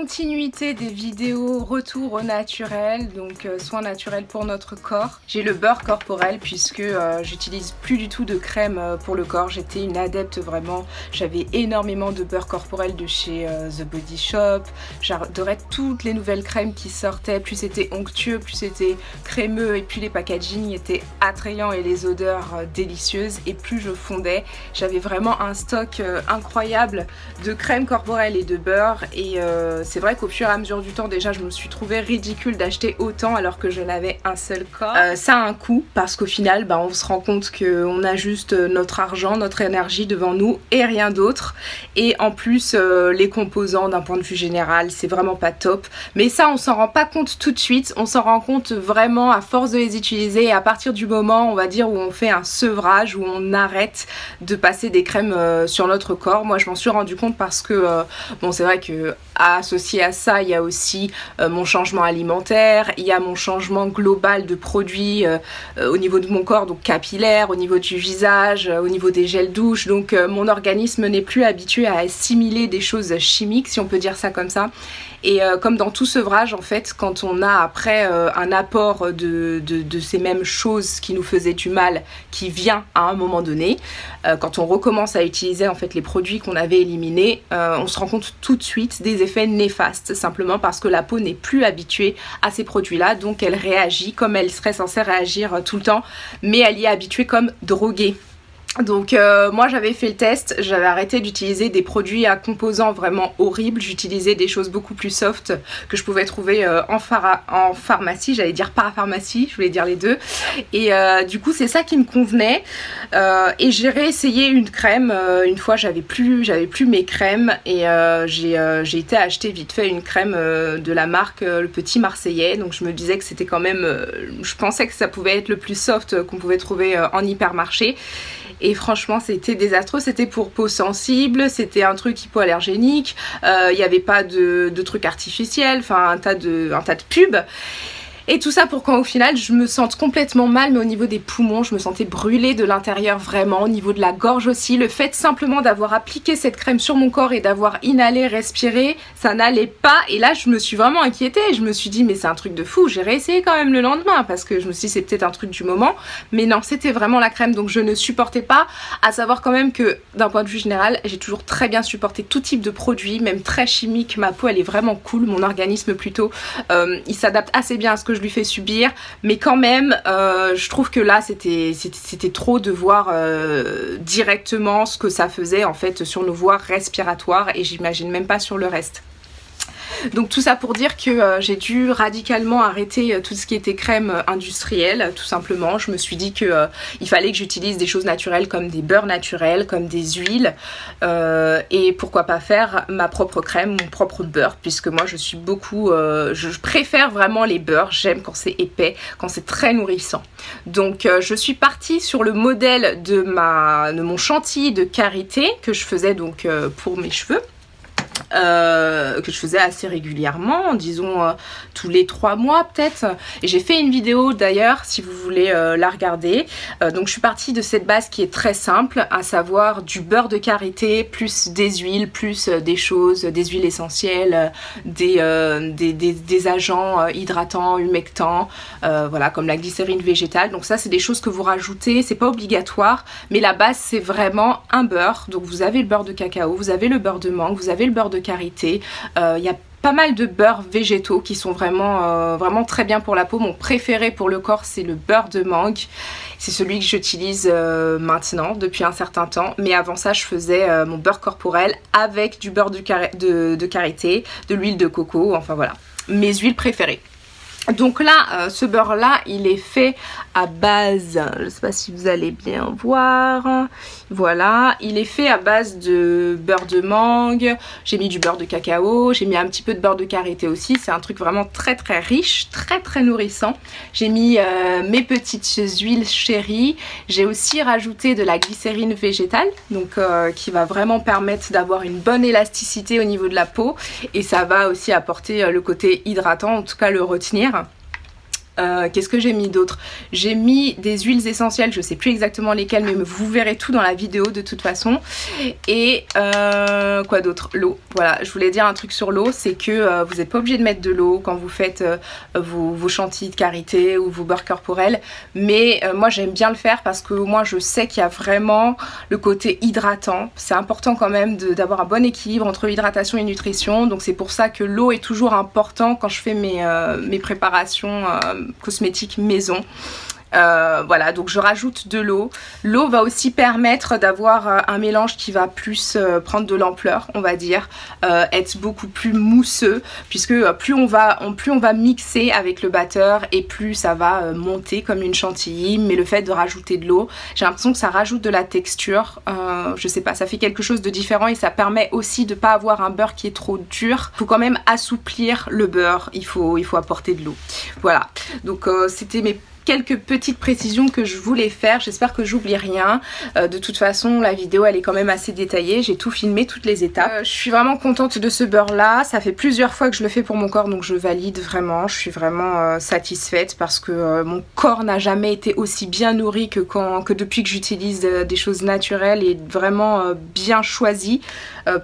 continuité des vidéos retour au naturel, donc soins naturels pour notre corps. J'ai le beurre corporel puisque j'utilise plus du tout de crème pour le corps. J'étais une adepte vraiment, j'avais énormément de beurre corporel de chez The Body Shop. J'adorais toutes les nouvelles crèmes qui sortaient, plus c'était onctueux, plus c'était crémeux et puis les packaging étaient attrayants et les odeurs délicieuses et plus je fondais. J'avais vraiment un stock incroyable de crème corporelle et de beurre et c'est vrai qu'au fur et à mesure du temps déjà je me suis trouvée ridicule d'acheter autant alors que je n'avais un seul corps. Ça a un coût parce qu'au final on se rend compte qu'on a juste notre argent, notre énergie devant nous et rien d'autre, et en plus les composants d'un point de vue général c'est vraiment pas top, mais ça on s'en rend pas compte tout de suite, on s'en rend compte vraiment à force de les utiliser et à partir du moment on va dire où on fait un sevrage, où on arrête de passer des crèmes sur notre corps. Moi je m'en suis rendu compte parce que bon c'est vrai que associé à ça il y a aussi mon changement alimentaire, il y a mon changement global de produits au niveau de mon corps, donc capillaire, au niveau du visage, au niveau des gels douche, donc mon organisme n'est plus habitué à assimiler des choses chimiques si on peut dire ça comme ça. Et comme dans tout sevrage en fait, quand on a après un apport de ces mêmes choses qui nous faisaient du mal qui vient à un moment donné, quand on recommence à utiliser en fait les produits qu'on avait éliminés, on se rend compte tout de suite des effets néfastes, simplement parce que la peau n'est plus habituée à ces produits là, donc elle réagit comme elle serait censée réagir tout le temps, mais elle y est habituée comme droguée. Donc moi j'avais fait le test, j'avais arrêté d'utiliser des produits à composants vraiment horribles, j'utilisais des choses beaucoup plus soft que je pouvais trouver en pharmacie, j'allais dire parapharmacie, je voulais dire les deux, et du coup c'est ça qui me convenait, et j'ai réessayé une crème, une fois j'avais plus mes crèmes, et j'ai été acheter vite fait une crème de la marque Le Petit Marseillais, donc je me disais que c'était quand même, je pensais que ça pouvait être le plus soft qu'on pouvait trouver en hypermarché. Et franchement c'était désastreux, c'était pour peau sensible, c'était un truc hypoallergénique, il n'y avait pas de trucs artificiels, enfin un tas de pubs. Et tout ça pour qu'au final je me sente complètement mal, mais au niveau des poumons je me sentais brûlée de l'intérieur vraiment, au niveau de la gorge aussi. Le fait simplement d'avoir appliqué cette crème sur mon corps et d'avoir inhalé, respiré, ça n'allait pas, et là je me suis vraiment inquiétée, je me suis dit mais c'est un truc de fou. J'ai réessayé quand même le lendemain parce que je me suis dit c'est peut-être un truc du moment, mais non, c'était vraiment la crème, donc je ne supportais pas. À savoir quand même que d'un point de vue général j'ai toujours très bien supporté tout type de produits, même très chimiques. Ma peau elle est vraiment cool, mon organisme plutôt, il s'adapte assez bien à ce que je lui fais subir, mais quand même je trouve que là c'était trop de voir directement ce que ça faisait en fait sur nos voies respiratoires, et j'imagine même pas sur le reste. Donc tout ça pour dire que j'ai dû radicalement arrêter tout ce qui était crème industrielle, tout simplement. Je me suis dit que il fallait que j'utilise des choses naturelles comme des beurres naturels, comme des huiles, et pourquoi pas faire ma propre crème, mon propre beurre, puisque moi je suis beaucoup, je préfère vraiment les beurres, j'aime quand c'est épais, quand c'est très nourrissant. Donc je suis partie sur le modèle de mon chantilly de karité que je faisais donc pour mes cheveux. Que je faisais assez régulièrement, disons tous les 3 mois peut-être, et j'ai fait une vidéo d'ailleurs si vous voulez la regarder. Donc je suis partie de cette base qui est très simple, à savoir du beurre de karité plus des huiles, plus des choses, des huiles essentielles, des agents hydratants, humectants, voilà, comme la glycérine végétale. Donc ça c'est des choses que vous rajoutez, c'est pas obligatoire, mais la base c'est vraiment un beurre. Donc vous avez le beurre de cacao, vous avez le beurre de mangue, vous avez le beurre de karité, il y a pas mal de beurres végétaux qui sont vraiment, vraiment très bien pour la peau. Mon préféré pour le corps c'est le beurre de mangue, c'est celui que j'utilise maintenant depuis un certain temps, mais avant ça je faisais mon beurre corporel avec du beurre de karité, de l'huile de coco, enfin voilà, mes huiles préférées. Donc là, ce beurre là, il est fait à base, je sais pas si vous allez bien voir, voilà, il est fait à base de beurre de mangue, j'ai mis du beurre de cacao, j'ai mis un petit peu de beurre de karité aussi, c'est un truc vraiment très très riche, très très nourrissant. J'ai mis mes petites huiles chéries, j'ai aussi rajouté de la glycérine végétale, donc qui va vraiment permettre d'avoir une bonne élasticité au niveau de la peau, et ça va aussi apporter le côté hydratant, en tout cas le retenir. Qu'est-ce que j'ai mis d'autre? J'ai mis des huiles essentielles, je sais plus exactement lesquelles, mais vous verrez tout dans la vidéo de toute façon. Et quoi d'autre? L'eau. Voilà, je voulais dire un truc sur l'eau, c'est que vous n'êtes pas obligé de mettre de l'eau quand vous faites vos chantilly de karité ou vos beurres corporels, mais moi j'aime bien le faire parce que moi je sais qu'il y a vraiment le côté hydratant. C'est important quand même d'avoir un bon équilibre entre hydratation et nutrition, donc c'est pour ça que l'eau est toujours important quand je fais mes préparations cosmétiques maison. Voilà, donc je rajoute de l'eau. L'eau va aussi permettre d'avoir un mélange qui va plus prendre de l'ampleur, on va dire, être beaucoup plus mousseux, puisque plus on va mixer avec le batteur et plus ça va monter comme une chantilly. Mais le fait de rajouter de l'eau, j'ai l'impression que ça rajoute de la texture, je sais pas, ça fait quelque chose de différent et ça permet aussi de pas avoir un beurre qui est trop dur. Il faut quand même assouplir le beurre, il faut apporter de l'eau. Voilà, donc c'était mes quelques petites précisions que je voulais faire. J'espère que j'oublie rien. De toute façon, la vidéo elle est quand même assez détaillée. J'ai tout filmé, toutes les étapes. Je suis vraiment contente de ce beurre là. Ça fait plusieurs fois que je le fais pour mon corps, donc je valide vraiment. Je suis vraiment satisfaite parce que mon corps n'a jamais été aussi bien nourri que depuis que j'utilise des choses naturelles et vraiment bien choisies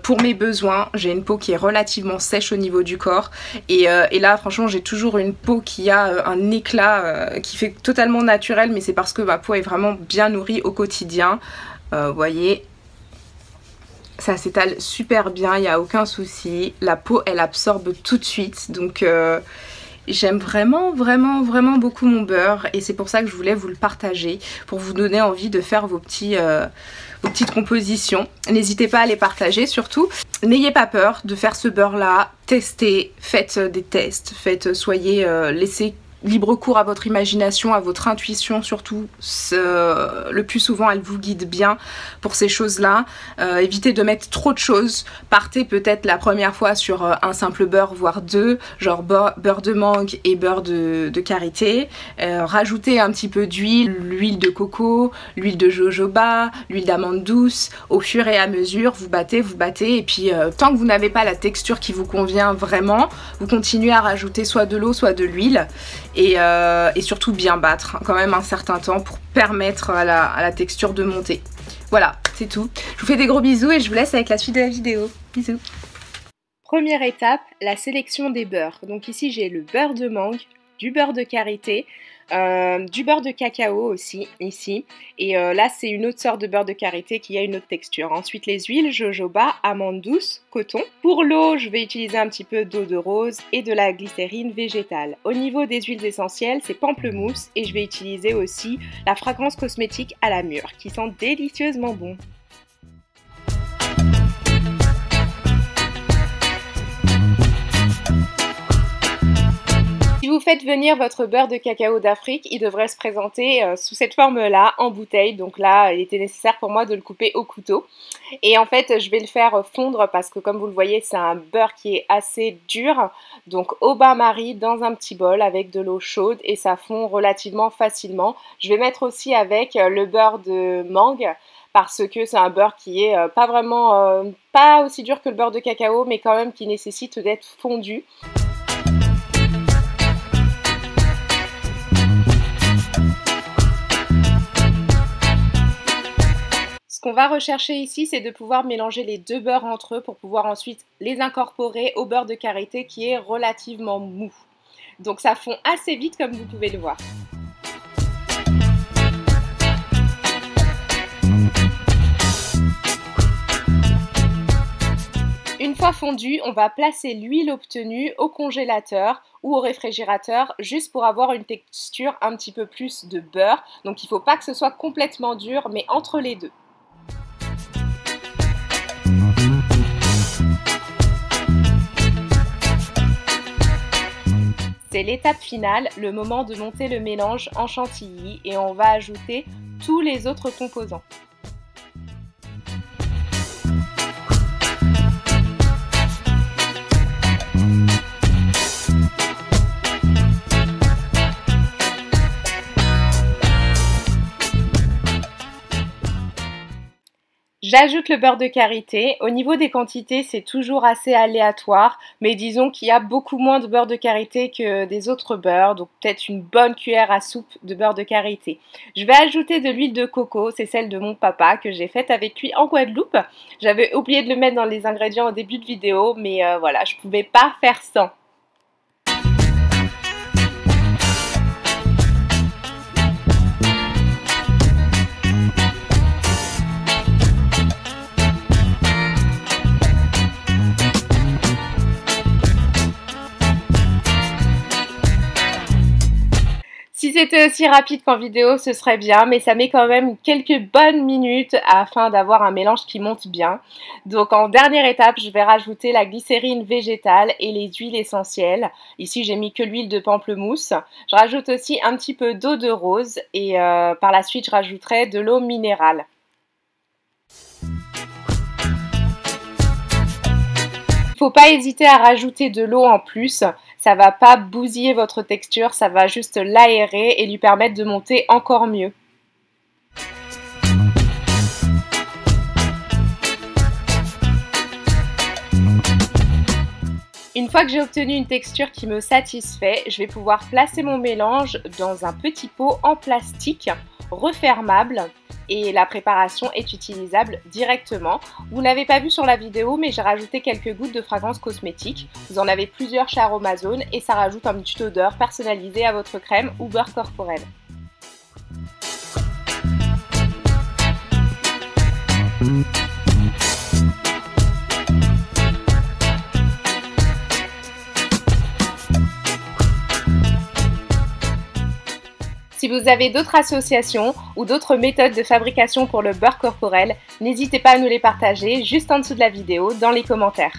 pour mes besoins. J'ai une peau qui est relativement sèche au niveau du corps et là franchement j'ai toujours une peau qui a un éclat qui fait totalement naturel, mais c'est parce que ma peau est vraiment bien nourrie au quotidien. Vous voyez, ça s'étale super bien, il n'y a aucun souci. La peau elle absorbe tout de suite, donc j'aime vraiment beaucoup mon beurre et c'est pour ça que je voulais vous le partager, pour vous donner envie de faire vos petites compositions. N'hésitez pas à les partager surtout. N'ayez pas peur de faire ce beurre là, testez, faites des tests, laissez libre cours à votre imagination, à votre intuition surtout. Le plus souvent elle vous guide bien pour ces choses là. Évitez de mettre trop de choses. Partez peut-être la première fois sur un simple beurre voire deux, genre beurre de mangue et beurre de karité. Rajoutez un petit peu d'huile, l'huile de coco, l'huile de jojoba, l'huile d'amande douce. Au fur et à mesure vous battez et puis tant que vous n'avez pas la texture qui vous convient vraiment, vous continuez à rajouter soit de l'eau soit de l'huile. Et surtout bien battre quand même un certain temps pour permettre à la texture de monter. Voilà, c'est tout. Je vous fais des gros bisous et je vous laisse avec la suite de la vidéo. Bisous. Première étape, la sélection des beurres. Donc ici j'ai le beurre de mangue, du beurre de karité, du beurre de cacao aussi ici, et là c'est une autre sorte de beurre de karité qui a une autre texture. Ensuite les huiles, jojoba, amande douce, coton. Pour l'eau je vais utiliser un petit peu d'eau de rose et de la glycérine végétale. Au niveau des huiles essentielles c'est pamplemousse et je vais utiliser aussi la fragrance cosmétique à la mûre qui sent délicieusement bon. Si vous faites venir votre beurre de cacao d'Afrique, il devrait se présenter sous cette forme-là, en bouteille. Donc là, il était nécessaire pour moi de le couper au couteau. Et en fait, je vais le faire fondre parce que comme vous le voyez, c'est un beurre qui est assez dur. Donc au bain-marie dans un petit bol avec de l'eau chaude et ça fond relativement facilement. Je vais mettre aussi avec le beurre de mangue parce que c'est un beurre qui est pas aussi dur que le beurre de cacao, mais quand même qui nécessite d'être fondu. Ce qu'on va rechercher ici, c'est de pouvoir mélanger les deux beurres entre eux pour pouvoir ensuite les incorporer au beurre de karité qui est relativement mou. Donc ça fond assez vite comme vous pouvez le voir. Une fois fondu, on va placer l'huile obtenue au congélateur ou au réfrigérateur juste pour avoir une texture un petit peu plus de beurre. Donc il ne faut pas que ce soit complètement dur mais entre les deux. C'est l'étape finale, le moment de monter le mélange en chantilly et on va ajouter tous les autres composants. J'ajoute le beurre de karité. Au niveau des quantités, c'est toujours assez aléatoire, mais disons qu'il y a beaucoup moins de beurre de karité que des autres beurres, donc peut-être une bonne cuillère à soupe de beurre de karité. Je vais ajouter de l'huile de coco, c'est celle de mon papa que j'ai faite avec lui en Guadeloupe. J'avais oublié de le mettre dans les ingrédients au début de vidéo, mais voilà, je pouvais pas faire sans. Si c'était aussi rapide qu'en vidéo, ce serait bien, mais ça met quand même quelques bonnes minutes afin d'avoir un mélange qui monte bien. Donc en dernière étape, je vais rajouter la glycérine végétale et les huiles essentielles. Ici, j'ai mis que l'huile de pamplemousse. Je rajoute aussi un petit peu d'eau de rose et par la suite, je rajouterai de l'eau minérale. Faut pas hésiter à rajouter de l'eau en plus, ça va pas bousiller votre texture, ça va juste l'aérer et lui permettre de monter encore mieux. Une fois que j'ai obtenu une texture qui me satisfait, je vais pouvoir placer mon mélange dans un petit pot en plastique refermable. Et la préparation est utilisable directement. Vous n'avez pas vu sur la vidéo, mais j'ai rajouté quelques gouttes de fragrance cosmétique. Vous en avez plusieurs chez Aromazone et ça rajoute une petite odeur personnalisée à votre crème ou beurre corporel. Si vous avez d'autres associations ou d'autres méthodes de fabrication pour le beurre corporel, n'hésitez pas à nous les partager juste en dessous de la vidéo dans les commentaires.